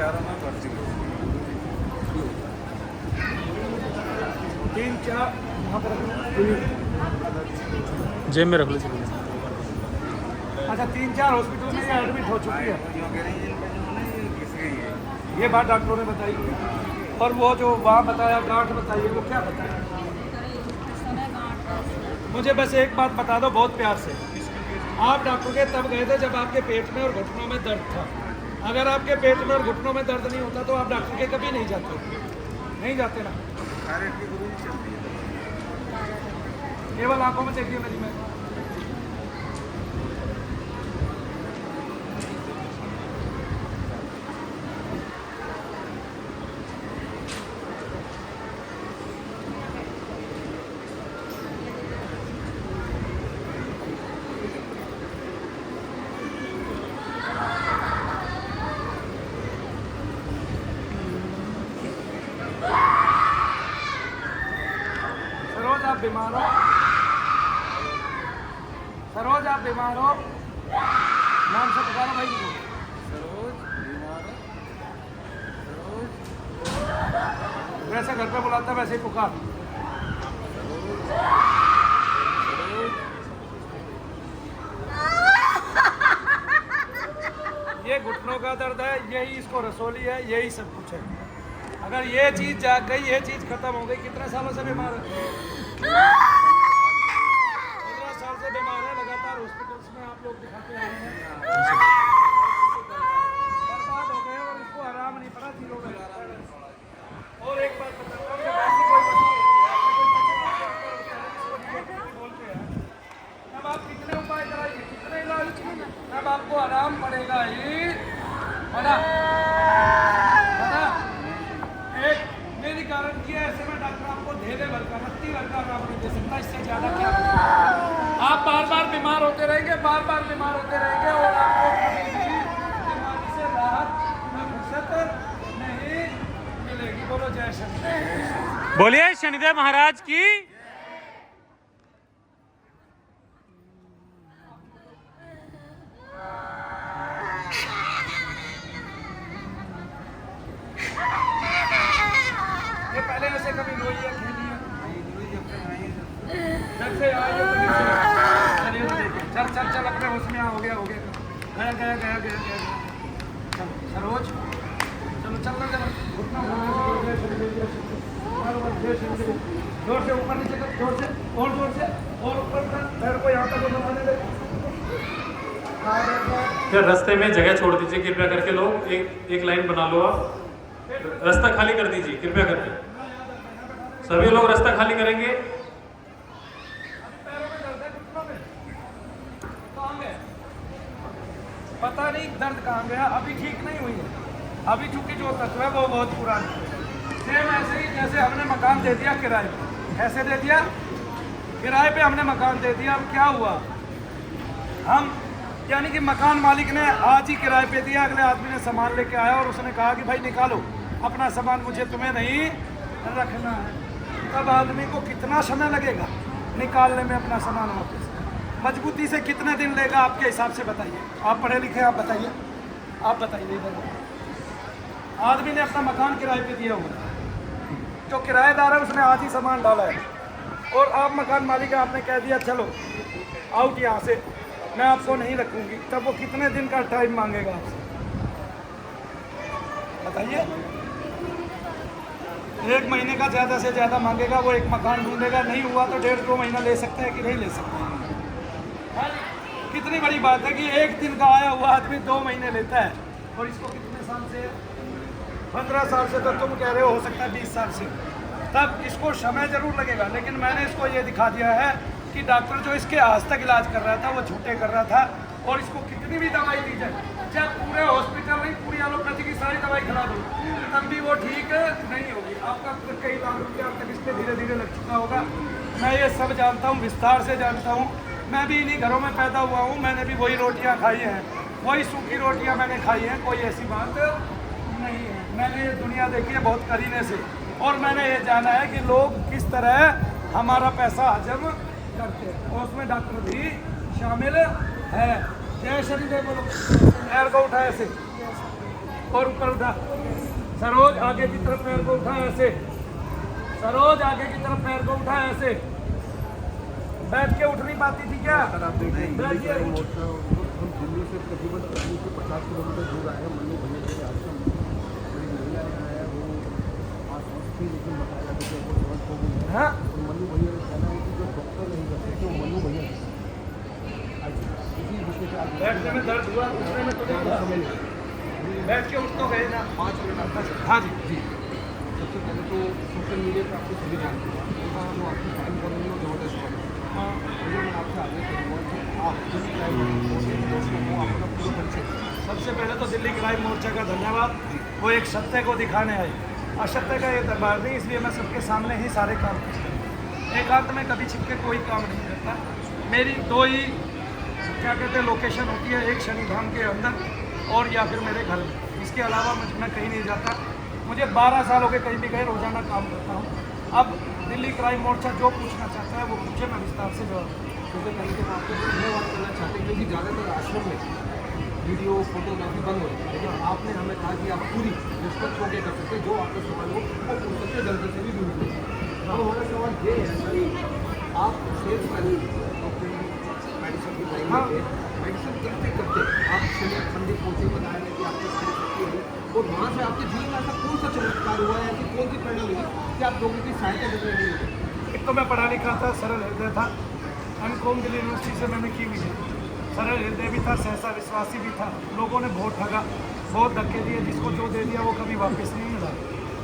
चारों में भर्ती हो। 3-4 वहाँ पर जेब में रख लो चलो। अच्छा 3-4 हॉस्पिटल में ये एडमिट हो चुकी है, ये बात डॉक्टरों ने बताई। और वो जो वहाँ बताया गांठ बताइए, वो क्या बताया? मुझे बस एक बात बता दो बहुत प्यार से, आप डॉक्टर के तब गए थे जब आपके पेट में और घुटनों में दर्द था। अगर आपके पेट में और घुटनों में दर्द नहीं होता तो आप डॉक्टर के कभी नहीं जाते, नहीं जाते ना। केवल आंखों में देखिए मेरी मैं सरोज आप बीमार हो, सरोज आप बीमार हो, नाम से पुकारो भाई को। सरोज बीमार है, सरोज वैसे घर पे बुलाता है वैसे ही पुकार। ये घुटनों का दर्द है, यही इसको रसोली है, यही सब कुछ है। अगर ये चीज जाग गई, ये चीज खत्म हो गई। कितने सालों से बीमार है? 15 साल से बीमार है, लगातार हॉस्पिटल्स में आप लोग दिखाते आए हैं, बर्बाद हो गए और इसको आराम नहीं पड़ा, जीरो में। और एक बात बताता हूँ, जब ऐसी कोई बोलते हैं तब आप कितने उपाय कराइए, कितने इलाज, तब आपको आराम पड़ेगा ही। बना एक मेरी गारंटी है, ऐसे में डॉक्टर आपको धेरे भर का, रत्ती भर का आराम नहीं दे सकता, इससे ज्यादा क्या। आप बार बार बीमार होते रहेंगे, बार बार बीमार होते रहेंगे और आपको कभी भी बीमारी से राहत में फुर्सत नहीं मिलेगी। बोलो जय शंकर। बोलिए शनिदेव महाराज की। ये पहले ऐसे कभी रोई है, खेली है? जब से आई है कभी से? चल चल चल अपने होश में आ, हो गया गया गया गया गया गया। चलो सरोज चलो चलना चलो, घुटना जोर से ऊपर नीचे कर, जोर से और ऊपर कर, पैर को यहाँ तक घुमाने दे। फिर रास्ते में जगह छोड़ दीजिए कृपया करके। लोग एक लाइन बना लो, आप रास्ता खाली कर दीजिए कृपया करके। सभी लोग रास्ता खाली करेंगे। पता नहीं दर्द कहाँ गया, अभी ठीक नहीं हुई है। अभी चूंकि जो तत्व है वो बहुत पुराना है। सेम ऐसे ही जैसे हमने मकान दे दिया किराए पे, ऐसे दे दिया किराए पे, हमने मकान दे दिया। अब क्या हुआ, हम यानी कि मकान मालिक ने आज ही किराए पे दिया, अगले आदमी ने सामान लेके आया और उसने कहा कि भाई निकालो अपना सामान, मुझे तुम्हें नहीं रखना है। तब आदमी को कितना समय लगेगा निकालने में अपना सामान वापस? मजबूती से कितने दिन लेगा आपके हिसाब से बताइए? आप पढ़े लिखे, आप बताइए, आप बताइए। इधर आदमी ने अपना मकान किराए पे दिया हुआ, जो किराएदार है उसने आज ही सामान डाला है और आप मकान मालिक है, आपने कह दिया चलो आउट यहाँ से, मैं आपको नहीं रखूँगी। तब वो कितने दिन का टाइम मांगेगा आपसे बताइए? 1 महीने का ज़्यादा से ज़्यादा मांगेगा। वो एक मकान ढूंढेगा, नहीं हुआ तो 1.5-2 महीना ले सकता है कि नहीं ले सकता है? कितनी बड़ी बात है कि 1 दिन का आया हुआ आदमी 2 महीने लेता है। और इसको कितने साल से? 15 साल से। तो तुम कह रहे हो सकता है 20 साल से। तब इसको समय जरूर लगेगा, लेकिन मैंने इसको ये दिखा दिया है कि डॉक्टर जो इसके आज तक इलाज कर रहा था वो झूठे कर रहा था। और इसको कितनी भी दवाई दी जाए, जब पूरे हॉस्पिटल नहीं, पूरी एलोपैथी की सारी दवाई खिला दो, तब भी वो ठीक नहीं होगी। आपका कई लाख रुपया अब तक इस पर धीरे धीरे लग चुका होगा। मैं ये सब जानता हूँ, विस्तार से जानता हूँ। मैं भी इन्हीं घरों में पैदा हुआ हूँ, मैंने भी वही रोटियाँ खाई हैं, वही सूखी रोटियाँ मैंने खाई हैं। कोई ऐसी बात नहीं है। मैंने ये दुनिया देखी है बहुत करीने से, और मैंने ये जाना है कि लोग किस तरह हमारा पैसा हजम करते हैं, और उसमें डॉक्टर भी शामिल है। जय श्री देव बोलो। पैर को उठाए ऐसे, और ऊपर उठा। सरोज आगे की तरफ पैर को उठा ऐसे। सरोज आगे की तरफ पैर को उठा ऐसे। बैठ के उठ नहीं पाती थी क्या? बैठिए। दिल्ली से तकरीबन 50 किलोमीटर दूर आए हैं मन्नू भैया के आश्रम। मेरी महिला है वो आश्वस्त थी, लेकिन बताया जाता है वो समझ हो गई। हाँ मन्नू भैया का कहना है कि जो डॉक्टर नहीं कर सकते वो मन्नू भैया इसी विषय से आज बैठने में दर्द हुआ, उठने में तो नहीं हुआ। समय नहीं। बैठ के उठ तो गए ना। 5 मिनट आपका हाँ जी जी। सबसे पहले तो सोशल मीडिया पर आपको सभी जानते हैं, वो आपकी टाइम कर रही हो ज़बरदस्त कर रही है। हाँ। मैं आपसे आगे करूँगा कि आप जिस टाइम को अपना पूरा परिचय दें। सबसे पहले तो दिल्ली क्राइम मोर्चा का धन्यवाद। वो एक सत्य को दिखाने आए, असत्य का ये दरबार नहीं, इसलिए मैं सबके सामने ही सारे काम करता हूँ। एकांत में कभी छिप के कोई काम नहीं करता। मेरी दो ही क्या कहते हैं लोकेशन होती है, एक शनिधाम के अंदर और या फिर मेरे घर में। इसके अलावा मैं कहीं नहीं जाता। मुझे 12 साल हो गए कहीं भी गए, रोजाना काम करता हूँ। अब दिल्ली क्राइम मोर्चा जो पूछना चाहता है वो पूछे, मैं विस्तार से जवाब दूँ। सबसे पहले तो मैं आपको धन्यवाद करना चाहते हैं क्योंकि ज़्यादातर आश्रम में वीडियो फोटोग्राफी बंद हो रही है, लेकिन आपने हमें कहा कि आप पूरी रिस्पेक्ट होकर कर सकते जो आपका सवाल हो वो पूछ सकते हैं, जनता से भी दूर हो। अब हमारा सवाल ये है कि आप सेल्स मैन मेडिसिन की लाइन में थे, मेडिसिन करते करते आप शरीर ठंडी पहुँचे, बताया गया कि आपकी सारी शक्ति है और वहाँ से आपके जीवन में ऐसा कौन सा चमत्कार हुआ है, ऐसी कौन सी प्रेरणा मिली कि आप लोगों की सहायता करने लगे? एक तो मैं पढ़ा लिखा था, सरल हृदय था। एमकॉम दिल्ली यूनिवर्सिटी से मैंने की हुई है। सरल हृदय भी था, सहसा विश्वासी भी था। लोगों ने बहुत ठगा, बहुत धक्के दिए, जिसको जो दे दिया वो कभी वापस नहीं मिला।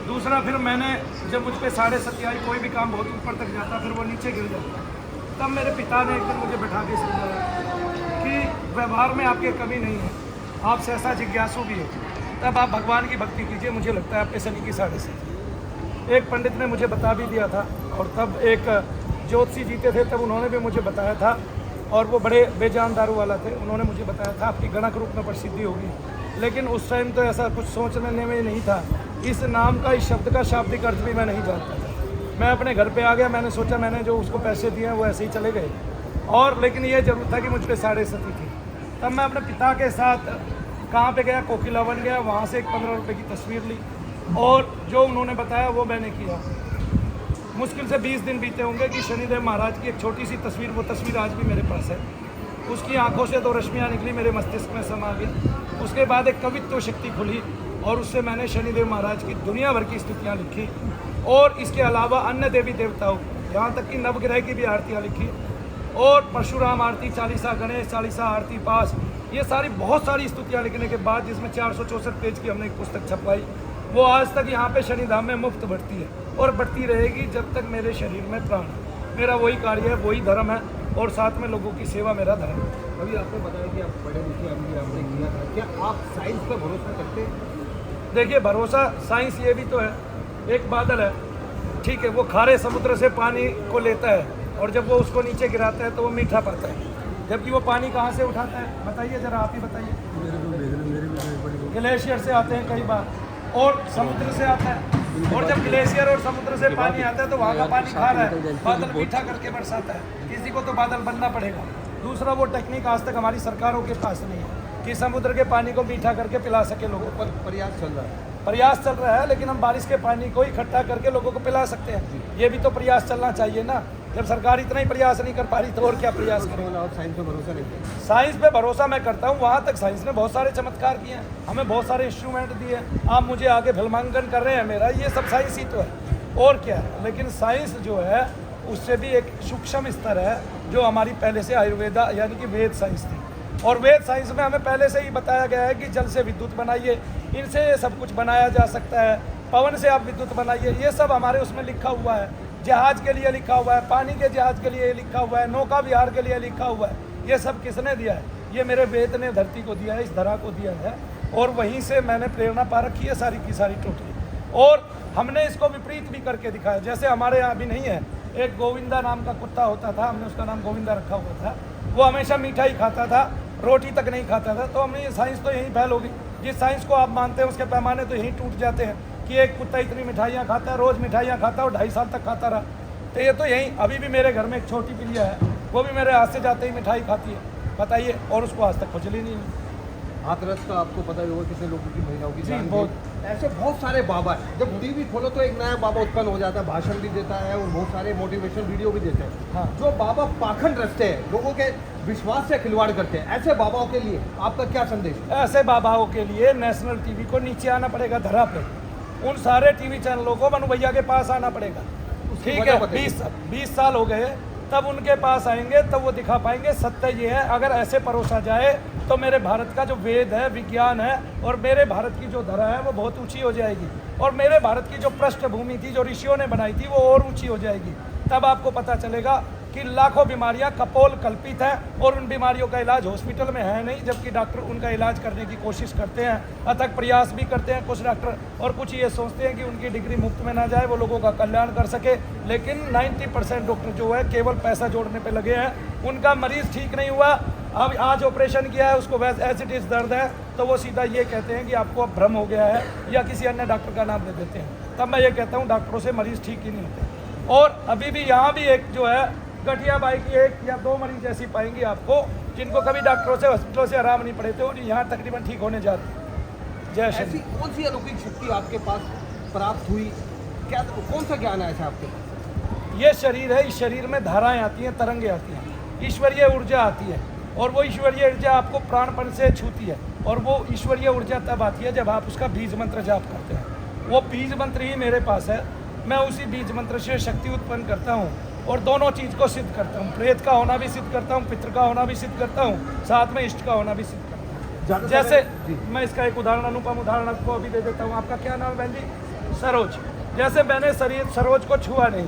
दूसरा फिर मैंने जब मुझ पर 7.5 आई, कोई भी काम बहुत ऊपर तक जाता फिर वो नीचे गिर जाता। तब मेरे पिता ने एक दिन मुझे बैठा के समझाया कि व्यवहार में आपके कमी नहीं है, आप सहसा जिज्ञासु भी हो, तब आप भगवान की भक्ति कीजिए। मुझे लगता है आपके शनि की 7.5 एक पंडित ने मुझे बता भी दिया था, और तब एक ज्योतिषी जीते थे, तब उन्होंने भी मुझे बताया था, और वो बड़े बेजान दारू वाला थे, उन्होंने मुझे बताया था आपकी गणक रूप में प्रसिद्धि होगी। लेकिन उस टाइम तो ऐसा कुछ सोचने में नहीं था। इस नाम का, इस शब्द का शाब्दिक अर्थ भी मैं नहीं जानता था। मैं अपने घर पे आ गया, मैंने सोचा मैंने जो उसको पैसे दिए हैं वो ऐसे ही चले गए, और लेकिन ये जरूर था कि मुझ पर 7.5 थी। तब मैं अपने पिता के साथ कहाँ पे गया, कोकिलावन गया, वहाँ से एक 15 रुपये की तस्वीर ली, और जो उन्होंने बताया वो मैंने किया। मुश्किल से 20 दिन बीते होंगे कि शनिदेव महाराज की एक छोटी सी तस्वीर, वो तस्वीर आज भी मेरे पास है। उसकी आंखों से 2 रश्मियाँ निकली, मेरे मस्तिष्क में समा गई। उसके बाद एक कवित्व शक्ति खुली, और उससे मैंने शनिदेव महाराज की दुनिया भर की स्तुतियाँ लिखी, और इसके अलावा अन्य देवी देवताओं, यहाँ तक कि नवग्रह की भी आरतियाँ लिखी, और परशुराम आरती, चालीसा, गणेश चालीसा, आरती पास, ये सारी बहुत सारी स्तुतियाँ लिखने के बाद जिसमें 464 पेज की हमने एक पुस्तक छपवाई, वो आज तक यहाँ पे शनिधाम में मुफ्त बढ़ती है और बढ़ती रहेगी जब तक मेरे शरीर में प्राण है। मेरा वही कार्य है, वही धर्म है, और साथ में लोगों की सेवा मेरा धर्म है। अभी आपने बताया कि आप पढ़े लिखे, अभी आपने किया था, क्या आप साइंस पर भरोसा करते हैं? देखिए, भरोसा साइंस ये भी तो है, एक बादल है, ठीक है, वो खारे समुद्र से पानी को लेता है, और जब वो उसको नीचे गिराता है तो वो मीठा पाता है, जबकि वो पानी कहाँ से उठाता है बताइए जरा, आप ही बताइए। ग्लेशियर से आते हैं कई बार, और समुद्र से आता है, और जब ग्लेशियर और समुद्र से पानी आता है तो वहाँ का पानी खारा है, बादल मीठा करके बरसाता है। किसी को तो बादल बनना पड़ेगा। दूसरा, वो टेक्निक आज तक हमारी सरकारों के पास नहीं है कि समुद्र के पानी को मीठा करके पिला सके लोगों को। प्रयास चल रहा है, प्रयास चल रहा है, लेकिन हम बारिश के पानी को इकट्ठा करके लोगों को पिला सकते हैं। ये भी तो प्रयास चलना चाहिए ना। जब सरकार इतना ही प्रयास नहीं कर पा रही तो और क्या प्रयास करें? और साइंस पे भरोसा नहीं है। साइंस पे भरोसा मैं करता हूँ, वहाँ तक साइंस ने बहुत सारे चमत्कार किए हैं, हमें बहुत सारे इंस्ट्रूमेंट दिए। आप मुझे आगे फिल्मांकन कर रहे हैं मेरा, ये सब साइंस ही तो है और क्या है। लेकिन साइंस जो है उससे भी एक सूक्ष्म स्तर है, जो हमारी पहले से आयुर्वेदा यानी कि वेद साइंस थी, और वेद साइंस में हमें पहले से ही बताया गया है कि जल से विद्युत बनाइए, इनसे ये सब कुछ बनाया जा सकता है, पवन से आप विद्युत बनाइए, ये सब हमारे उसमें लिखा हुआ है। जहाज के लिए लिखा हुआ है, पानी के जहाज के लिए लिखा हुआ है, नौका विहार के लिए लिखा हुआ है। ये सब किसने दिया है? ये मेरे वेद ने धरती को दिया है, इस धरा को दिया है, और वहीं से मैंने प्रेरणा पा रखी है सारी की सारी टोटली। और हमने इसको विपरीत भी करके दिखाया। जैसे हमारे यहाँ भी नहीं है, एक गोविंदा नाम का कुत्ता होता था, हमने उसका नाम गोविंदा रखा हुआ था। वो हमेशा मिठाई खाता था, रोटी तक नहीं खाता था। तो हमने ये साइंस तो यहीं फैल होगी। जिस साइंस को आप मानते हैं उसके पैमाने तो यहीं टूट जाते हैं कि एक कुत्ता इतनी मिठाइयाँ खाता है, रोज़ मिठाइयाँ खाता है और 2.5 साल तक खाता रहा। तो ये तो यहीं, अभी भी मेरे घर में एक छोटी पिलिया है, वो भी मेरे हाथ से जाते ही मिठाई खाती है, बताइए, और उसको आज तक खुजली नहीं हुई। हाथरस का आपको पता ही होगा कितने लोगों की महिलाओं की जी, जान बहुत। गई। ऐसे बहुत सारे बाबा हैं, जब टीवी खोलो तो एक नया बाबा उत्पन्न हो जाता है, भाषण भी देता है और बहुत सारे मोटिवेशनल वीडियो भी देते हैं। हाँ। जो बाबा पाखंड रचते हैं, लोगों के विश्वास से खिलवाड़ करते हैं, ऐसे बाबाओं के लिए आपका क्या संदेश है? ऐसे बाबाओं के लिए नेशनल टीवी को नीचे आना पड़ेगा, धरा पे। उन सारे टीवी चैनलों को मनु भैया के पास आना पड़ेगा। उसकी ठीक वजह है, बताइए। 20 साल हो गए, तब उनके पास आएंगे, तब वो दिखा पाएंगे। सत्य ये है, अगर ऐसे परोसा जाए तो मेरे भारत का जो वेद है, विज्ञान है, और मेरे भारत की जो धरा है वो बहुत ऊंची हो जाएगी, और मेरे भारत की जो पृष्ठभूमि थी, जो ऋषियों ने बनाई थी, वो और ऊंची हो जाएगी। तब आपको पता चलेगा कि लाखों बीमारियां कपोल कल्पित हैं और उन बीमारियों का इलाज हॉस्पिटल में है नहीं, जबकि डॉक्टर उनका इलाज करने की कोशिश करते हैं, अथक प्रयास भी करते हैं कुछ डॉक्टर, और कुछ ये सोचते हैं कि उनकी डिग्री मुफ्त में ना जाए, वो लोगों का कल्याण कर सके। लेकिन 90% डॉक्टर जो है केवल पैसा जोड़ने पे लगे हैं। उनका मरीज ठीक नहीं हुआ, अब आज ऑपरेशन किया है, उसको एज इट इज़ दर्द है, तो वो सीधा ये कहते हैं कि आपको अब भ्रम हो गया है, या किसी अन्य डॉक्टर का नाम दे देते हैं। तब मैं ये कहता हूँ डॉक्टरों से मरीज ठीक ही नहीं होते। और अभी भी यहाँ भी एक जो है गठिया बाई की 1 या 2 मरीज ऐसी पाएंगी आपको, जिनको कभी डॉक्टरों से, हॉस्पिटलों से आराम नहीं पड़े थे, और यहाँ तकरीबन ठीक होने जा रहे। जय श्री। ऐसी कौन सी अलौकिक शक्ति आपके पास प्राप्त हुई? क्या, कौन सा ज्ञान आया था आपके पास? ये शरीर है, इस शरीर में धाराएं आती हैं, तरंगे आती हैं, ईश्वरीय ऊर्जा आती है, और वो ईश्वरीय ऊर्जा आपको प्राणपण से छूती है, और वो ईश्वरीय ऊर्जा तब आती है जब आप उसका बीज मंत्र जाप करते हैं। वो बीज मंत्र ही मेरे पास है, मैं उसी बीज मंत्र से शक्ति उत्पन्न करता हूँ, और दोनों चीज़ को सिद्ध करता हूँ। प्रेत का होना भी सिद्ध करता हूँ, पितृ का होना भी सिद्ध करता हूँ, साथ में इष्ट का होना भी सिद्ध करता हूँ। जैसे मैं इसका एक उदाहरण, अनुपम उदाहरण आपको अभी दे देता हूँ। आपका क्या नाम है बहन जी? सरोज। जैसे मैंने सरोज को छुआ नहीं,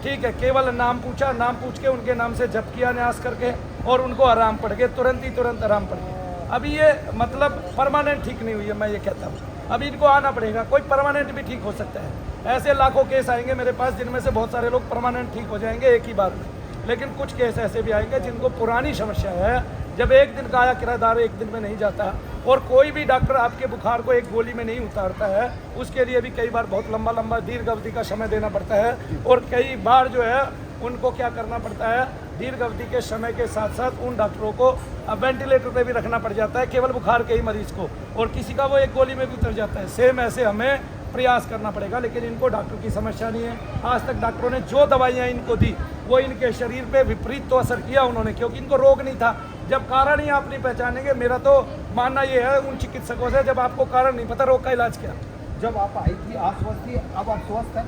ठीक है, केवल नाम पूछा, नाम पूछ के उनके नाम से जप किया न्यास करके, और उनको आराम पड़ गए, तुरंत आराम पड़ गया। अभी ये मतलब परमानेंट ठीक नहीं हुई है, मैं ये कहता हूँ। अभी इनको आना पड़ेगा, कोई परमानेंट भी ठीक हो सकता है। ऐसे लाखों केस आएंगे मेरे पास, जिनमें से बहुत सारे लोग परमानेंट ठीक हो जाएंगे एक ही बार में, लेकिन कुछ केस ऐसे भी आएंगे जिनको पुरानी समस्या है। जब एक दिन का आया किराएदार एक दिन में नहीं जाता, और कोई भी डॉक्टर आपके बुखार को एक गोली में नहीं उतारता है, उसके लिए भी कई बार बहुत लंबा दीर्घ अवधि का समय देना पड़ता है, और कई बार जो है उनको क्या करना पड़ता है, दीर्घ अवधि के समय के साथ साथ उन डॉक्टरों को वेंटिलेटर पे भी रखना पड़ जाता है, केवल बुखार के ही मरीज को, और किसी का वो एक गोली में भी उतर जाता है। सेम ऐसे हमें प्रयास करना पड़ेगा, लेकिन इनको डॉक्टर की समस्या नहीं है। आज तक डॉक्टरों ने जो दवाइयाँ इनको दी, वो इनके शरीर पे विपरीत तो असर किया उन्होंने, क्योंकि इनको रोग नहीं था। जब कारण ही आप नहीं पहचानेंगे, मेरा तो मानना ये है उन चिकित्सकों से, जब आपको कारण नहीं पता रोग का इलाज क्या। जब आप आई थी अस्वस्थ थी, अब आप स्वस्थ हैं,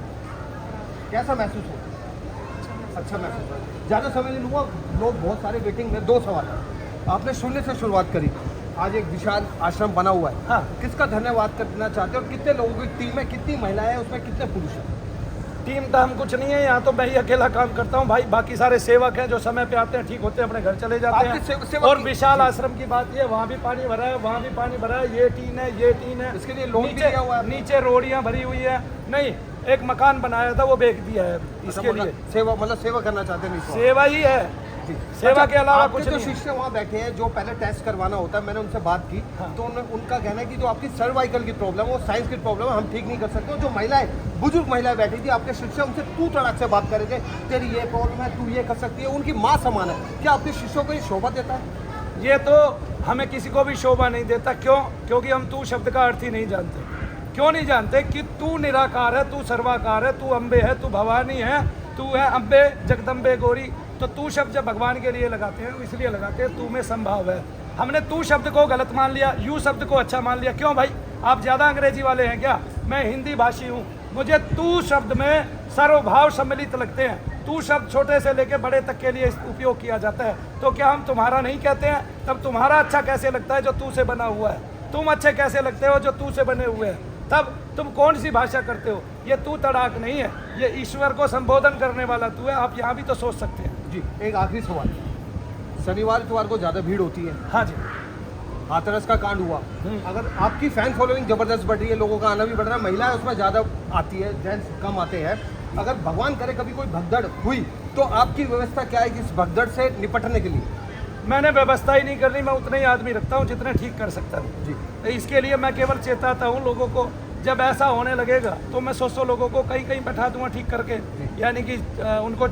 कैसा महसूस हो? अच्छा महसूस हो। ज़्यादा समय नहीं लूँगा, लोग बहुत सारे वेटिंग में। 2 सवाल है। आपने शून्य से शुरुआत करी, आज एक विशाल आश्रम बना हुआ है। हाँ। किसका धन्यवाद करना चाहते हो, और कितने लोगों की टीम है, कितनी महिलाएं हैं उसमें, कितने पुरुष हैं? टीम का हम कुछ नहीं है, यहाँ तो मैं ही अकेला काम करता हूँ भाई। बाकी सारे सेवक हैं जो समय पे आते हैं, ठीक होते हैं, अपने घर चले जाते आपके हैं। सेवक और की- विशाल आश्रम की बात ये, वहाँ भी पानी भरा है, वहाँ भी पानी भरा है, ये टीन है, ये टीन है। इसके लिए लोन भी नीचे लिया हुआ है? नीचे रोड़ियाँ भरी हुई है। नहीं, एक मकान बनाया था, वो बेच दिया है इसके लिए। सेवा, मतलब सेवा करना चाहते नहीं? सेवा ही है, जी। सेवा अच्छा, के अलावा आपके कुछ जो नहीं। शिष्य वहाँ बैठे हैं, जो पहले टेस्ट करवाना होता है, मैंने उनसे बात की, हाँ। तो उनका कहना है कि जो आपकी सर्वाइकल की प्रॉब्लम है, वो साइंस की प्रॉब्लम है, हम ठीक नहीं कर सकते। और जो महिलाएं, बुजुर्ग महिलाएं बैठी थी, आपके शिष्य उनसे तू तड़ाक से बात कर रहे थे, तेरी ये प्रॉब्लम है, तू ये कर सकती है, उनकी माँ समान है। क्या आपके शिष्यों को ये शोभा देता है? ये तो हमें किसी को भी शोभा नहीं देता। क्यों? क्योंकि हम तू शब्द का अर्थ ही नहीं जानते। क्यों नहीं जानते? कि तू निराकार है, तू सर्वाकार है, तू अम्बे है, तू भवानी है, तू है अम्बे जगदम्बे गौरी। तो तू शब्द जब भगवान के लिए लगाते हैं, इसलिए लगाते हैं तू में संभाव है। हमने तू शब्द को गलत मान लिया, यू शब्द को अच्छा मान लिया। क्यों भाई, आप ज़्यादा अंग्रेजी वाले हैं क्या? मैं हिंदी भाषी हूँ, मुझे तू शब्द में सर्वभाव सम्मिलित लगते हैं। तू शब्द छोटे से लेकर बड़े तक के लिए उपयोग किया जाता है। तो क्या हम तुम्हारा नहीं कहते हैं? तब तुम्हारा अच्छा कैसे लगता है जो तू से बना हुआ है? तुम अच्छे कैसे लगते हो जो तू से बने हुए हैं? तब तुम कौन सी भाषा करते हो? ये तू तड़ाक नहीं है, ये ईश्वर को संबोधन करने वाला तू है। आप यहाँ भी तो सोच सकते हैं। जी, एक आखिरी सवाल। शनिवार इतवार को ज़्यादा भीड़ होती है, हाँ जी। हाथरस का कांड हुआ, अगर आपकी फैन फॉलोइंग जबरदस्त बढ़ रही है, लोगों का आना भी बढ़ रहा है, महिलाएं उसमें ज़्यादा आती है, जेंट्स कम आते हैं, अगर भगवान करे कभी कोई भगदड़ हुई, तो आपकी व्यवस्था क्या है कि इस भगदड़ से निपटने के लिए? मैंने व्यवस्था ही नहीं करनी, मैं उतने ही आदमी रखता हूँ जितने ठीक कर सकता हूँ। जी। तो इसके लिए मैं केवल चेताता हूँ लोगों को। जब ऐसा होने लगेगा तो मैं 100 लोगों को कहीं कहीं बैठा दूंगा ठीक करके, यानी कि उनको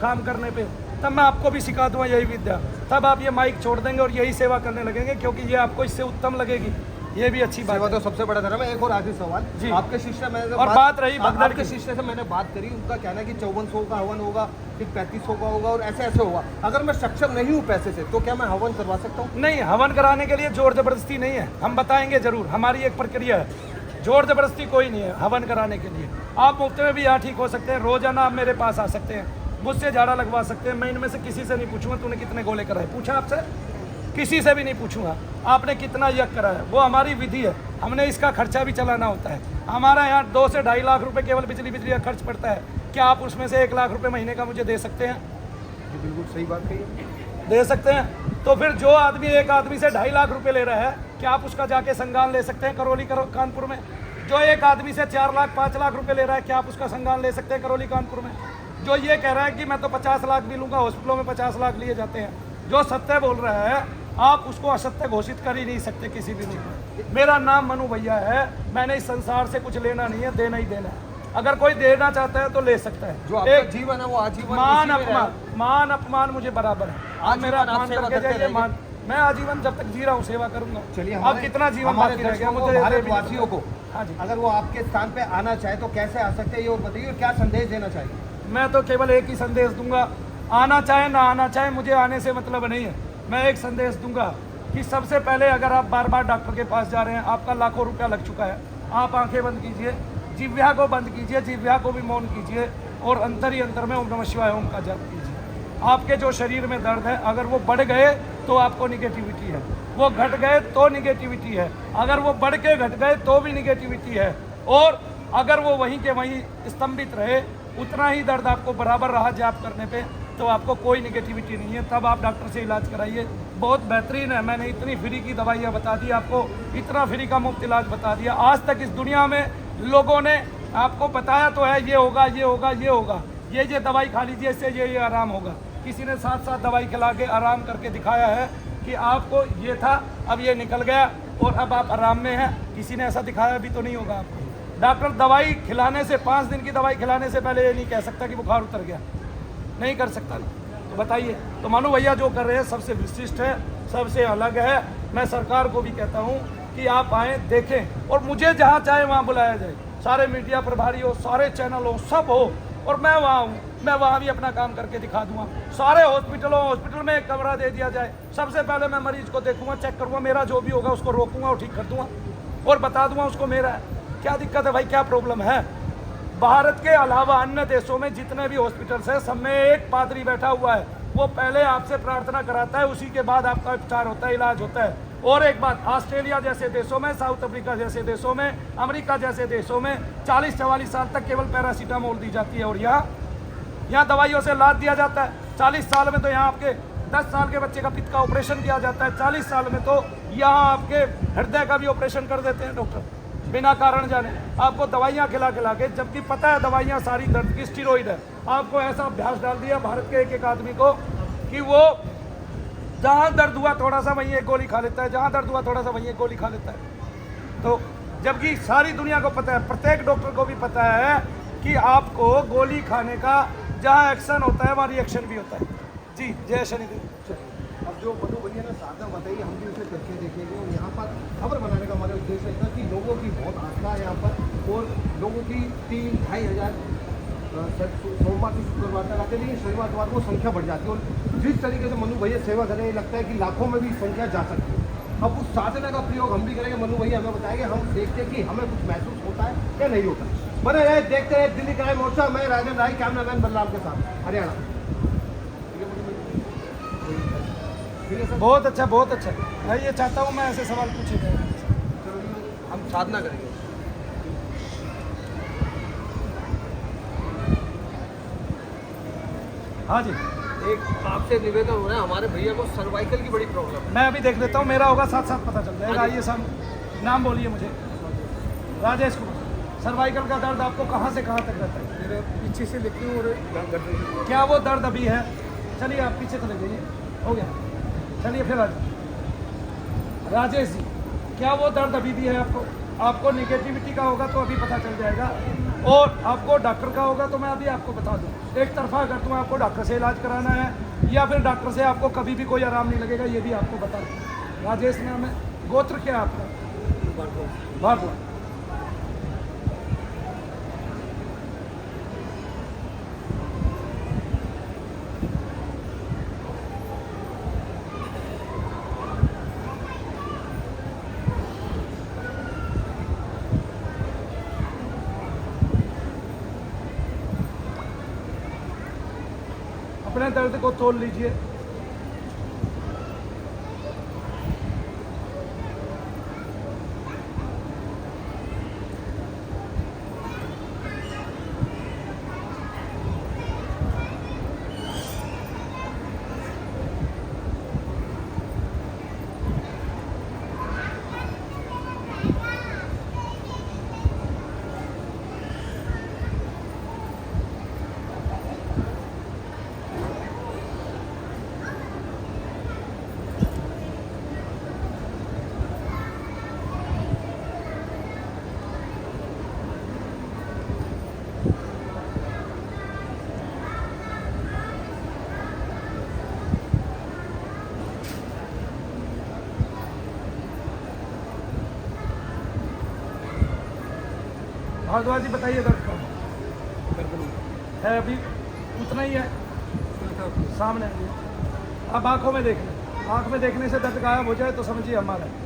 काम करने पे, तब मैं आपको भी सिखा दूंगा यही विद्या। तब आप ये माइक छोड़ देंगे और यही सेवा करने लगेंगे, क्योंकि ये आपको इससे उत्तम लगेगी। ये भी अच्छी बात सेवा है। तो सबसे बड़ा धर्म है। एक और आखिरी सवाल जी। आपके शिष्य में और बात रही भगदड़ आपके की। शिष्य से मैंने बात करी, उनका कहना है कि 5400 का हवन होगा, फिर 3500 का होगा और ऐसे ऐसे होगा। अगर मैं सक्षम नहीं हूँ पैसे से तो क्या मैं हवन करवा सकता हूँ? नहीं, हवन कराने के लिए जोर जबरदस्ती नहीं है, हम बताएंगे जरूर। हमारी एक प्रक्रिया है, जोर जबरदस्ती कोई नहीं है हवन कराने के लिए। आप मुफ्त में भी यहाँ ठीक हो सकते हैं, रोजाना आप मेरे पास आ सकते हैं, मुझसे झाड़ा लगवा सकते हैं। मैं इनमें से किसी से नहीं पूछूंगा तूने कितने गोले कराए, पूछा आपसे? किसी से भी नहीं पूछूंगा आपने कितना यज्ञ करा है। वो हमारी विधि है, हमने इसका खर्चा भी चलाना होता है। हमारा यहाँ 2 से 2.5 लाख रुपए केवल बिजली का खर्च पड़ता है। क्या आप उसमें से 1 लाख रुपए महीने का मुझे दे सकते हैं? ये बिल्कुल सही बात कही है। दे सकते हैं। तो फिर जो आदमी एक आदमी से 2.5 लाख रुपए ले रहा है, क्या आप उसका जाके संज्ञान ले सकते हैं करौली कानपुर में? जो एक आदमी से 4 लाख 5 लाख रुपए ले रहा है, क्या आप उसका संज्ञान ले सकते हैं करौली कानपुर में? जो ये कह रहा है कि मैं तो 50 लाख भी लूंगा, हॉस्पिटलों में 50 लाख लिए जाते हैं, जो सत्य बोल रहा है आप उसको असत्य घोषित कर ही नहीं सकते किसी भी चीज में। मेरा नाम मनु भैया है, मैंने इस संसार से कुछ लेना नहीं है, देना ही देना है। अगर कोई देना चाहता है तो ले सकता है। जो आपका जीवन है वो आजीवन मान अपमान मुझे बराबर है। आप मेरा अपमान करके जाइए, मान मैं आजीवन जब तक जी रहा हूँ सेवा करूंगा। चलिए, अब कितना जीवन बाकी रह गया मुझे? भारतवासियों को हाँ जी, अगर वो आपके स्थान पे आना चाहे तो कैसे आ सकते हैं, ये और बताइए, क्या संदेश देना चाहिए? मैं तो केवल एक ही संदेश दूंगा, आना चाहे ना आना चाहे, मुझे आने से मतलब नहीं है। मैं एक संदेश दूंगा कि सबसे पहले अगर आप बार बार डॉक्टर के पास जा रहे हैं, आपका लाखों रुपया लग चुका है, आप आंखें बंद कीजिए, जिह्वा को बंद कीजिए, जिह्वा को भी मौन कीजिए और अंतर ही अंतर में ओम नमः शिवाय ओम का जाप कीजिए। आपके जो शरीर में दर्द है, अगर वो बढ़ गए तो आपको निगेटिविटी है, वो घट गए तो निगेटिविटी है, अगर वो बढ़ के घट गए तो भी निगेटिविटी है, और अगर वो वहीं के वहीं स्तंभित रहे, उतना ही दर्द आपको बराबर रहा जाप करने पे, तो आपको कोई निगेटिविटी नहीं है। तब आप डॉक्टर से इलाज कराइए, बहुत बेहतरीन है। मैंने इतनी फ्री की दवाइयाँ बता दी आपको, इतना फ्री का मुफ्त इलाज बता दिया। आज तक इस दुनिया में लोगों ने आपको बताया तो है ये होगा ये होगा ये होगा, ये दवाई खा लीजिए इससे ये आराम होगा। किसी ने साथ साथ दवाई खिला के आराम करके दिखाया है कि आपको ये था अब ये निकल गया और अब आप आराम में हैं, किसी ने ऐसा दिखाया भी तो नहीं होगा आपको। डॉक्टर दवाई खिलाने से 5 दिन की दवाई खिलाने से पहले ये नहीं कह सकता कि बुखार उतर गया, नहीं कर सकता। तो बताइए, तो मनु भैया जो कर रहे हैं सबसे विशिष्ट है, सबसे अलग है। मैं सरकार को भी कहता हूँ कि आप आएँ देखें, और मुझे जहाँ चाहे वहाँ बुलाया जाए, सारे मीडिया प्रभारी हो, सारे चैनल हो, सब हो, और मैं वहाँ हूँ, मैं वहाँ भी अपना काम करके दिखा दूंगा। सारे हॉस्पिटल में एक कमरा दे दिया जाए, सबसे पहले मैं मरीज को देखूंगा, चेक करूँगा, मेरा जो भी होगा उसको रोकूंगा और ठीक कर दूंगा और बता दूंगा उसको मेरा है। क्या दिक्कत है भाई, क्या प्रॉब्लम है? भारत के अलावा अन्य देशों में जितने भी हॉस्पिटल्स हैं, सब में एक पादरी बैठा हुआ है, वो पहले आपसे प्रार्थना कराता है, उसी के बाद आपका उपचार होता है, इलाज होता है। और एक बात, ऑस्ट्रेलिया जैसे देशों में, साउथ अफ्रीका जैसे देशों में, अमेरिका जैसे देशों में 40-44 साल तक केवल पैरासीटामोल दी जाती है, और यहाँ दवाइयों से लाद दिया जाता है। 40 साल में तो यहाँ आपके 10 साल के बच्चे का पित्त का ऑपरेशन किया जाता है, 40 साल में तो यहाँ आपके हृदय का भी ऑपरेशन कर देते हैं डॉक्टर, बिना कारण जाने आपको दवाइयाँ खिला के, जबकि पता है दवाइयाँ सारी दर्द की स्टीरॉइड है। आपको ऐसा अभ्यास डाल दिया भारत के एक आदमी को कि वो जहाँ दर्द हुआ थोड़ा सा वहीं एक गोली खा लेता है, जहाँ दर्द हुआ थोड़ा सा वहीं एक गोली खा लेता है। तो जबकि सारी दुनिया को पता है, प्रत्येक डॉक्टर को भी पता है कि आपको गोली खाने का जहाँ एक्शन होता है वहाँ रिएक्शन भी होता है। जी, जय शनिदेव। अब जो मनु भैया ने साधना बताई, हम भी उसे करके देखेंगे, और यहाँ पर खबर बनाने का हमारा उद्देश्य था कि लोगों की बहुत आस्था है यहाँ पर, और लोगों की 3-2.5 हज़ार सोमवार से शुक्रवार तक आते, लेकिन शनिवार को संख्या बढ़ जाती है, और जिस तरीके से मनु भैया सेवा करें, लगता है कि लाखों में भी संख्या जा सकती है। अब उस साधना का प्रयोग हम भी करेंगे, मनु भैया हमें बताएंगे, हम देखते हैं कि हमें कुछ महसूस होता है या नहीं होता। बने रहे, देखते रहे दिल्ली क्राइम मोर्चा। मैं राजन राय, कैमरामैन बलराम के साथ, हरियाणा। बहुत अच्छा, बहुत अच्छा। मैं ये चाहता हूँ मैं ऐसे सवाल पूछे जाए। हम साधना करेंगे। हाँ जी, एक आपसे निवेदन हो रहा है, हमारे भैया को सर्वाइकल की बड़ी प्रॉब्लम है। मैं अभी देख लेता हूँ, मेरा होगा साथ साथ पता चल जाएगा। आइए सब नाम बोलिए मुझे। राजेश कुमार। सर्वाइकल का दर्द आपको कहाँ से कहाँ तक रहता है? मेरे पीछे से लेती हूँ और क्या वो दर्द अभी है? चलिए आप पीछे चले जाइए, हो गया। चलिए फिर राजेश जी, क्या वो दर्द अभी भी है आपको? आपको निगेटिविटी का होगा तो अभी पता चल जाएगा, और आपको डॉक्टर का होगा तो मैं अभी आपको बता दूं। एक तरफा अगर तुम्हें आपको डॉक्टर से इलाज कराना है या फिर डॉक्टर से आपको कभी भी कोई आराम नहीं लगेगा, ये भी आपको बता दें। राजेश नाम है, गोत्र क्या है आपका? भारद्वाज। अपने दर्द को तोल लीजिए। भारद्वाज जी बताइए दर्द कब है? अभी उतना ही है, सामने है। अब आंखों में देख लें, आंख में देखने से दर्द गायब हो जाए तो समझिए हमारा है।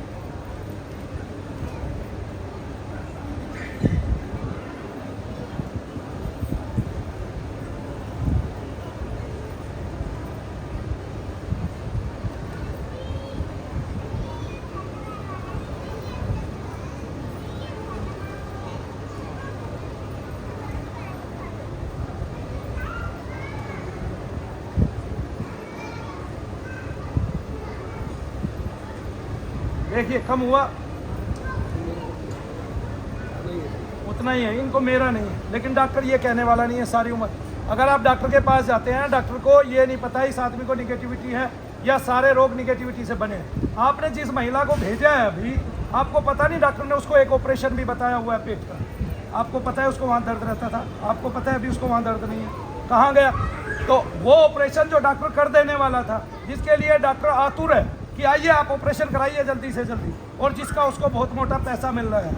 देखिए कम हुआ, उतना ही है, इनको मेरा नहीं है। लेकिन डॉक्टर ये कहने वाला नहीं है सारी उम्र। अगर आप डॉक्टर के पास जाते हैं, डॉक्टर को ये नहीं पता इस आदमी को निगेटिविटी है या सारे रोग निगेटिविटी से बने हैं। आपने जिस महिला को भेजा है अभी, आपको पता नहीं डॉक्टर ने उसको एक ऑपरेशन भी बताया हुआ है पेट का। आपको पता है उसको वहाँ दर्द रहता था, आपको पता है अभी उसको वहाँ दर्द नहीं है, कहाँ गया? तो वो ऑपरेशन जो डॉक्टर कर देने वाला था, जिसके लिए डॉक्टर आतुर है कि आइए आप ऑपरेशन कराइए जल्दी से जल्दी, और जिसका उसको बहुत मोटा पैसा मिल रहा है,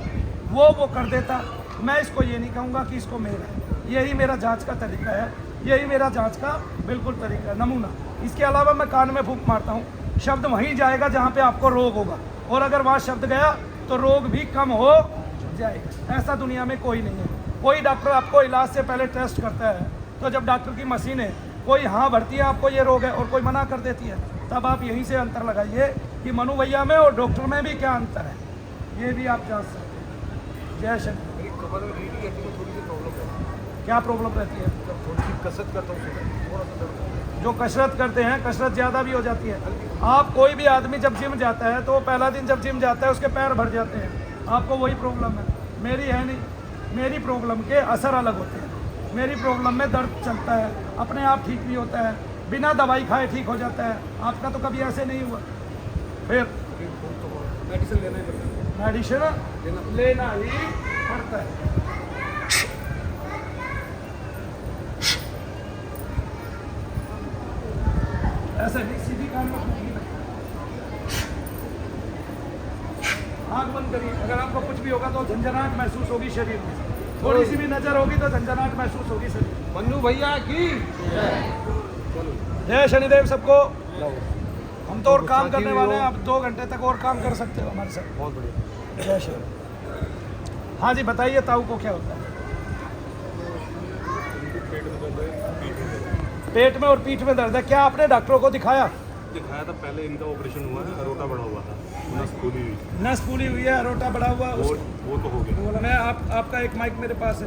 वो कर देता। मैं इसको ये नहीं कहूँगा कि इसको मेरा है, यही मेरा जांच का तरीका है, यही मेरा जांच का बिल्कुल तरीका है, नमूना। इसके अलावा मैं कान में फूंक मारता हूँ, शब्द वहीं जाएगा जहाँ पे आपको रोग होगा, और अगर वहाँ शब्द गया तो रोग भी कम हो जाएगा। ऐसा दुनिया में कोई नहीं है। कोई डॉक्टर आपको इलाज से पहले टेस्ट करता है, तो जब डॉक्टर की मशीन है, कोई हाँ भरती है आपको ये रोग है और कोई मना कर देती है, तब आप यहीं से अंतर लगाइए कि मनु भैया में और डॉक्टर में भी क्या अंतर है, ये भी आप जान सकते हैं। जय शंकर। मेरी कमर में रीढ़ की हड्डी में थोड़ी सी प्रॉब्लम है। क्या प्रॉब्लम रहती है? जब थोड़ी सी कसरत करता हूँ थोड़ा सा दर्द होता है। जो कसरत करते हैं, कसरत ज़्यादा भी हो जाती है। आप कोई भी आदमी जब जिम जाता है, तो पहला दिन जब जिम जाता है उसके पैर भर जाते हैं। आपको वही प्रॉब्लम है, मेरी है नहीं। मेरी प्रॉब्लम के असर अलग होते हैं। मेरी प्रॉब्लम में दर्द चलता है, अपने आप ठीक भी होता है, बिना दवाई खाए ठीक हो जाता है। आपका तो कभी ऐसे नहीं हुआ। फिर मेडिसिन लेना ही पड़ता है। मेडिसिन लेना ही पड़ता है। ऐसा नहीं, सीधी कान में फूंकी लगता है। आँख बंद करिए। अगर आपको कुछ भी होगा तो झंझनाहट महसूस होगी शरीर में, थोड़ी सी भी नजर होगी तो झंझनाहट महसूस होगी शरीर में। मन्नू भैया की जय शनिदेव सबको। हम तो और काम करने वाले हैं, आप 2 घंटे तक और काम कर सकते हो हमारे साथ। बहुत बढ़िया। जय शनि। हाँ जी बताइए, ताऊ को क्या होता है? पेट में और पीठ में दर्द है। क्या आपने डॉक्टरों को दिखाया? दिखाया था पहले, इनका ऑपरेशन हुआ है, अरोटा बढ़ा हुआ था, नस फूली हुई, नस फूली हुई है, अरोटा बढ़ा हुआ है। वो तो हो गया। मैं आपका एक माइक मेरे पास है,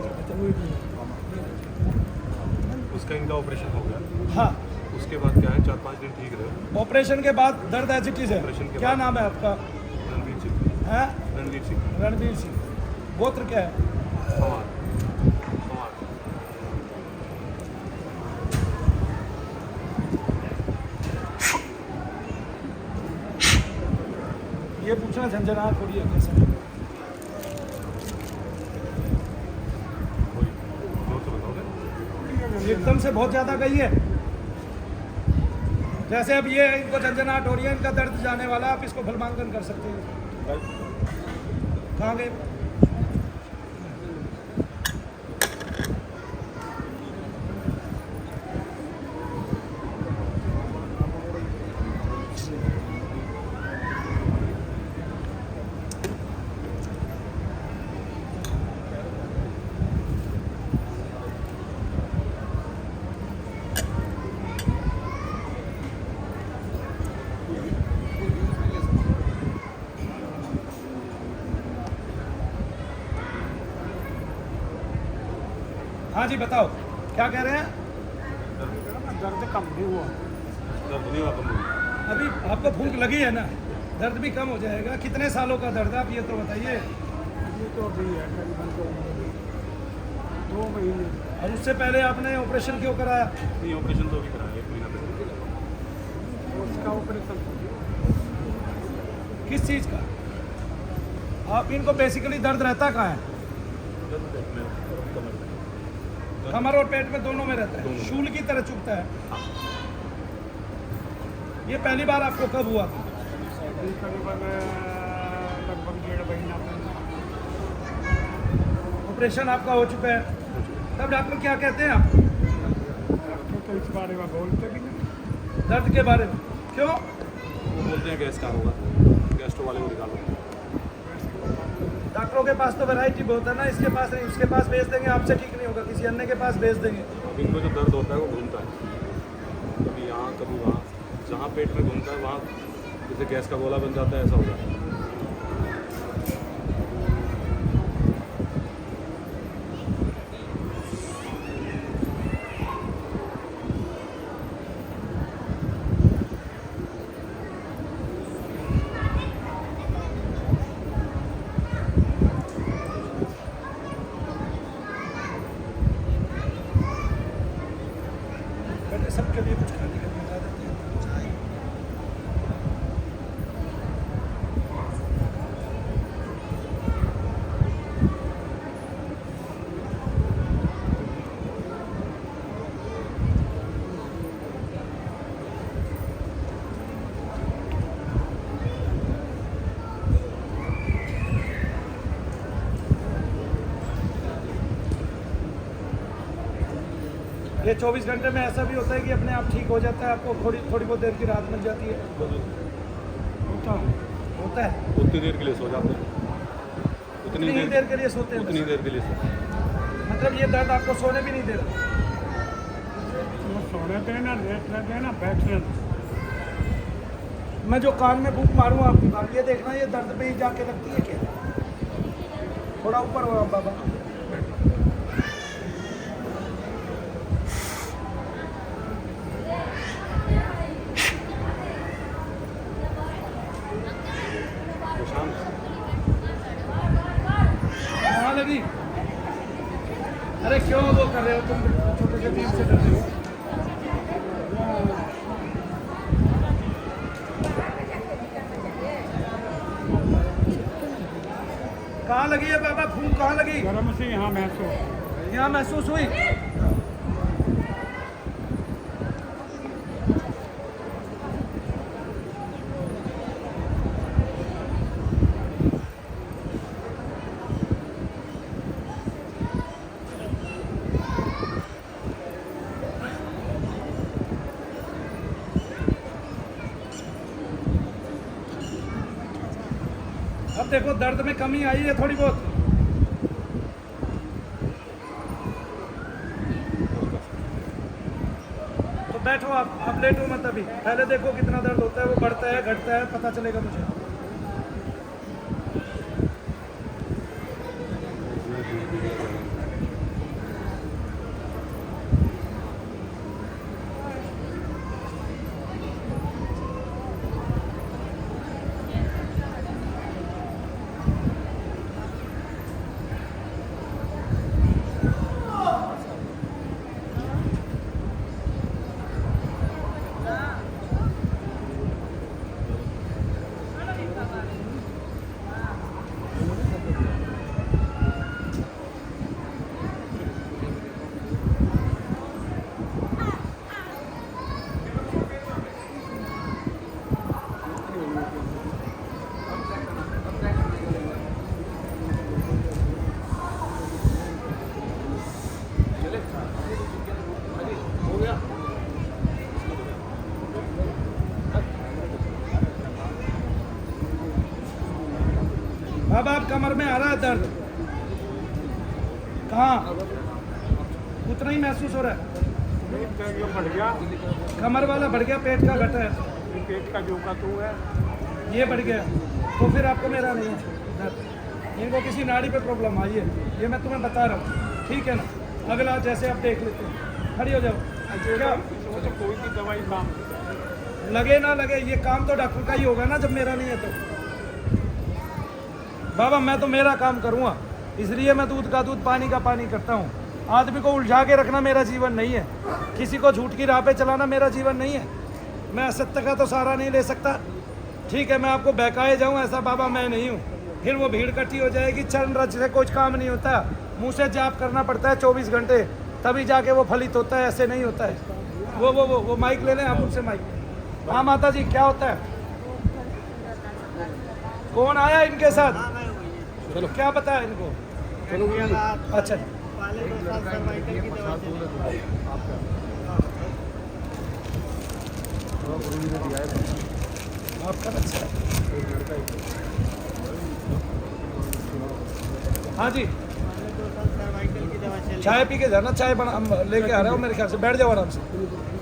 उसका इनका ऑपरेशन हो गया। हाँ, उसके बाद क्या है, 4-5 दिन ठीक रहे। ऑपरेशन के बाद दर्द एज इट इज है। ऑपरेशन के क्या बाद- नाम है आपका? रणवीर सिंह। है रणवीर सिंह। रणवीर सिंह। गोत्र क्या है? सवार। ये पूछना झंझनाहट हो रही है कैसे? जोर से बताओगे? एकदम से बहुत ज़्यादा गई है। जैसे अब ये इनको झंझनाहट हो रही है, इनका दर्द जाने वाला है, आप इसको भलमांकन कर सकते हो। कहाँ गए? हाँ जी बताओ, क्या कह रहे हैं? दर्द कम नहीं हुआ, दर्द नहीं हुआ कम हुआ। अभी आपको भूख लगी है ना, दर्द भी कम हो जाएगा। कितने सालों का दर्द है आप ये तो बताइए। ये तो अभी है करीबन 2 महीने। और उससे पहले आपने ऑपरेशन क्यों कराया? नहीं, ऑपरेशन तो अभी कराया 1 महीना पहले। उसका ऑपरेशन किस चीज़ का? आप इनको बेसिकली दर्द रहता कहाँ है? कमर और पेट में दोनों में रहता है, शूल की तरह चुभता है। ये पहली बार आपको कब हुआ था? करीबन लगभग 1.5 महीना ऑपरेशन आपका हो चुका है, तब डॉक्टर क्या कहते हैं आपको? तो इस बारे में बोलते भी नहीं। दर्द के बारे में क्यों? वो बोलते हैं गैस का होगा, गैस्ट्रो वाले को निकालो। डॉक्टरों के पास तो वैरायटी बहुत है ना, इसके पास नहीं, उसके पास भेज देंगे, आपसे ठीक नहीं होगा, किसी अन्य के पास भेज देंगे। अब इनको जो दर्द होता है वो घूमता है, कभी यहाँ कभी वहाँ, जहाँ पेट में घूमता है वहाँ जैसे गैस का गोला बन जाता है, ऐसा हो जाता है। बेटे सबके लिए कुछ खाने का बता देते हैं, चाय। ये 24 घंटे में ऐसा भी होता है कि अपने आप ठीक हो जाता है, आपको थोड़ी बहुत देर की राहत मिल जाती है? होता है। उतनी देर के लिए सो जाते हैं, उतनी ही देर के लिए सोते हैं? उतनी देर के लिए सोते हैं। मतलब ये दर्द आपको सोने भी नहीं दे रहा? सोने देना, रेस्ट देना, बैठने। मैं जो कान में फूंक मारूँ आपकी बात, ये देखना ये दर्द पे ही जाके लगती है क्या? थोड़ा ऊपर हो आप बाबा। कहाँ लगी? अरे क्यों वो कर रहे हो तुम? छोटे से टीम से कर रहे हो। कहाँ लगी है बाबा फूंक? कहाँ लगी? गर्म से यहाँ महसूस, यहाँ महसूस हुई? अब देखो दर्द में कमी आई है थोड़ी बहुत। तो बैठो आप लेटो मत अभी, पहले देखो कितना दर्द होता है, वो बढ़ता है घटता है, पता चलेगा मुझे। अब आप कमर में आ रहा है दर्द? कहाँ? उतना ही महसूस हो रहा है? बढ़ गया, कमर वाला बढ़ गया, पेट का घटा है? पेट का जो का तू है ये बढ़ गया, तो फिर आपको मेरा नहीं है दर्द। इनको किसी नाड़ी पे प्रॉब्लम आई है, ये मैं तुम्हें बता रहा हूँ, ठीक है ना? अगला जैसे आप देख लेते हैं, खड़ी हो जाओ। क्या वो तो कोई भी दवाई काम लगे ना लगे, ये काम तो डॉक्टर का ही होगा ना, जब मेरा नहीं है तो। बाबा मैं तो मेरा काम करूँगा, इसलिए मैं दूध का दूध पानी का पानी करता हूँ। आदमी को उलझा के रखना मेरा जीवन नहीं है, किसी को झूठ की राह पे चलाना मेरा जीवन नहीं है। मैं असत्य का तो सहारा नहीं ले सकता, ठीक है? मैं आपको बहकाए जाऊँ ऐसा बाबा मैं नहीं हूँ, फिर वो भीड़ इकट्ठी हो जाएगी। चरण रज से कुछ काम नहीं होता, मुँह से जाप करना पड़ता है 24 घंटे, तभी जाके वो फलित होता है, ऐसे नहीं होता है। वो माइक ले लें आप उनसे माइक। हाँ माता जी क्या होता है? कौन आया इनके साथ? चलो क्या बताया इनको? अच्छा आपका अच्छा है। हाँ जी चाय पी के जाना, चाय बना लेके आ रहा हूँ मेरे ख्याल से। बैठ जाओ आराम से।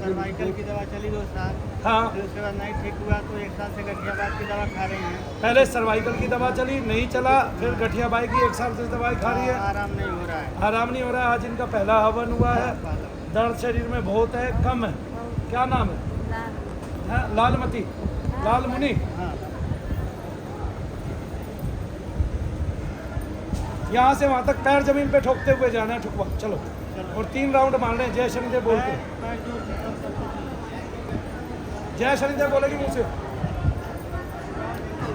सर्वाइकल की दवा चली 2 साल, हाँ फिर उसके बाद नहीं ठीक हुआ तो 1 साल से गठियाबाद की दवा खा रही हैं। पहले सर्वाइकल की दवा चली, नहीं चला, फिर गठियाबाई की 1 साल से दवाई खा रही है, आराम नहीं हो रहा है। आराम नहीं हो रहा है। आज इनका पहला हवन हुआ है, दर्द शरीर में बहुत है, कम है। क्या नाम है? हाँ, लालमती, लालमुनि। हाँ यहाँ से वहाँ तक पैर जमीन पे ठोकते हुए जाना है, ठुकवा चलो। और 3 राउंड मारने हैं, जय शनिदेव बोल के। जय शनिदेव बोलेगी मुझसे।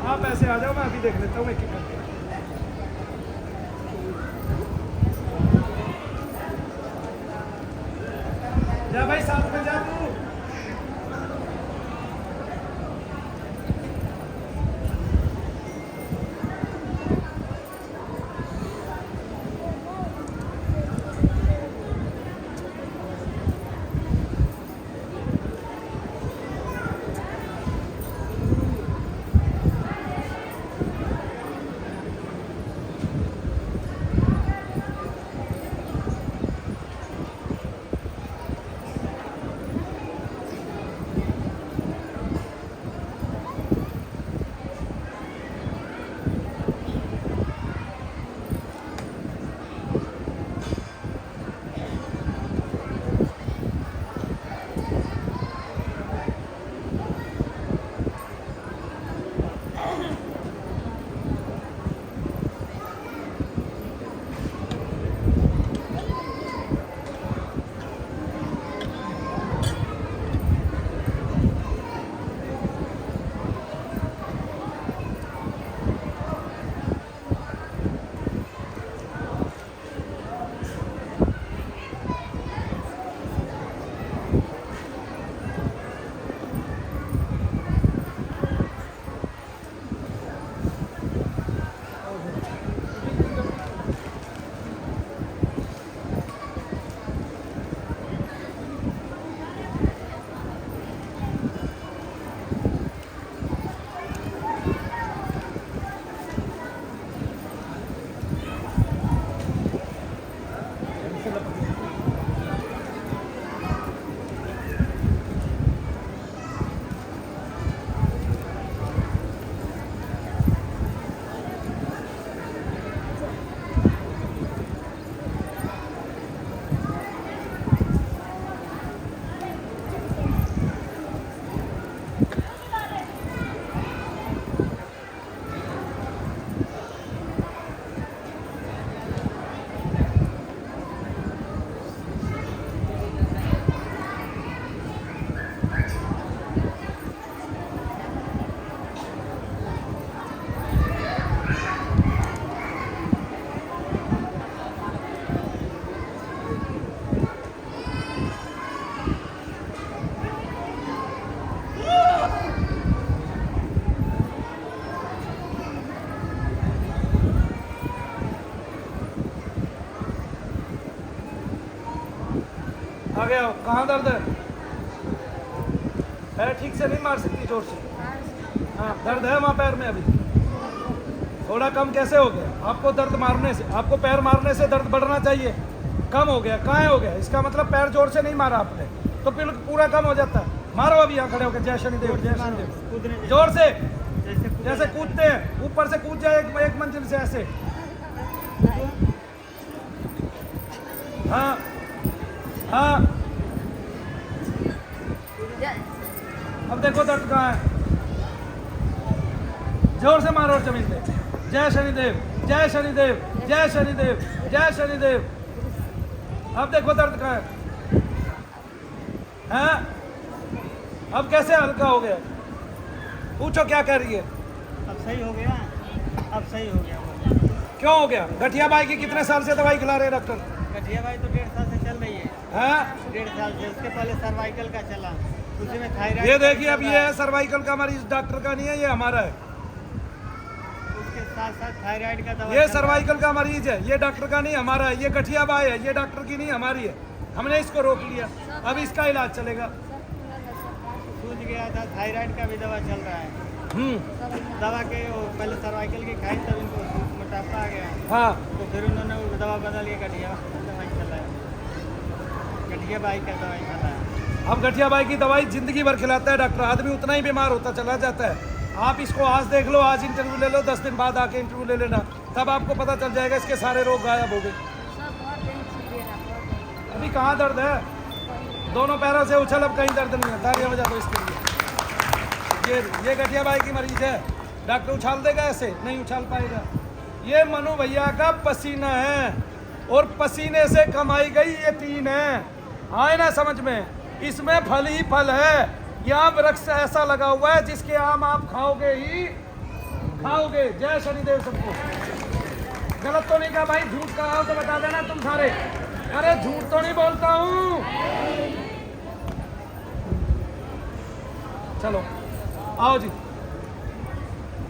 आप ऐसे आ जाओ, मैं अभी देख लेता हूँ एक एक करके। जा भाई साथ में जा तू। आ गया। कहाँ दर्द है? पैर ठीक से नहीं मार सकती जोर से? हाँ दर्द है वहाँ पैर में अभी? थोड़ा कम कैसे हो गया? आपको दर्द मारने से, आपको पैर मारने से दर्द बढ़ना चाहिए, कम हो गया। कहाँ हो गया? इसका मतलब पैर जोर से नहीं मारा आपने, तो फिर पूरा कम हो जाता है। मारो अभी यहाँ खड़े होकर, जय शनिदेव, जय शनिदेव, कूदने जोर से, जैसे जैसे कूदते हैं, ऊपर से कूद जाए एक मंजिल से ऐसे। हाँ हाँ, अब देखो दर्द कहाँ है। जोर से मारो जमीन पे, जय शनिदेव, जय शनिदेव, जय शनिदेव, जय शनिदेव। अब देखो दर्द कहाँ है। हाँ, अब कैसे हल्का हो गया? पूछो क्या कह रही है? अब सही हो गया, अब सही हो गया। क्यों हो गया? गठिया बाई की कितने साल से दवाई खिला रहे हैं डॉक्टर? गठिया भाई तो 1.5 साल से चल रही है। हाँ, 1.5 साल से। उसके पहले सर्वाइकल का चला, उसी में थायराइड। ये देखिए, अब ये है सर्वाइकल का मरीज, डॉक्टर का नहीं है, ये हमारा है। उसके साथ साथ थायराइड का दवा। ये सर्वाइकल का मरीज है, ये डॉक्टर का नहीं, हमारा है। ये गठिया बाई है, ये डॉक्टर की नहीं, हमारी है। हमने इसको रोक लिया, अब इसका इलाज चलेगा। सूझ गया था, थायराइड का भी दवा चल रहा है। दवा के वो पहले सर्वाइकल की खाई, तब इनको मोटापा आ गया। हाँ, तो फिर उन्होंने वो दवा बदल के गठिया दवाई चलाया, गठिया बाई का दवाई चलाया। अब गठिया बाई की दवाई जिंदगी भर खिलाता है डॉक्टर, आदमी उतना ही बीमार होता चला जाता है। आप इसको आज देख लो, आज इंटरव्यू ले लो, 10 दिन बाद आके इंटरव्यू ले लेना, तब आपको पता चल जाएगा इसके सारे रोग गायब हो गए। अभी कहाँ दर्द है? दोनों पैरों से उछल, अब कहीं दर्द नहीं है। तालियां बजा दो इसके लिए। ये गठिया बाई की मरीज है, डॉक्टर उछाल देगा ऐसे? नहीं उछाल पाएगा। ये मनु भैया का पसीना है, और पसीने से कमाई गई ये 3 है। आए ना समझ में? इसमें फल ही फल है। यहाँ वृक्ष ऐसा लगा हुआ है जिसके आम आप खाओगे ही खाओगे। जय शनिदेव सबको। गलत तो नहीं कहा भाई? झूठ कहा हो तो बता देना तुम सारे। अरे झूठ तो नहीं बोलता हूँ। चलो आओ जी।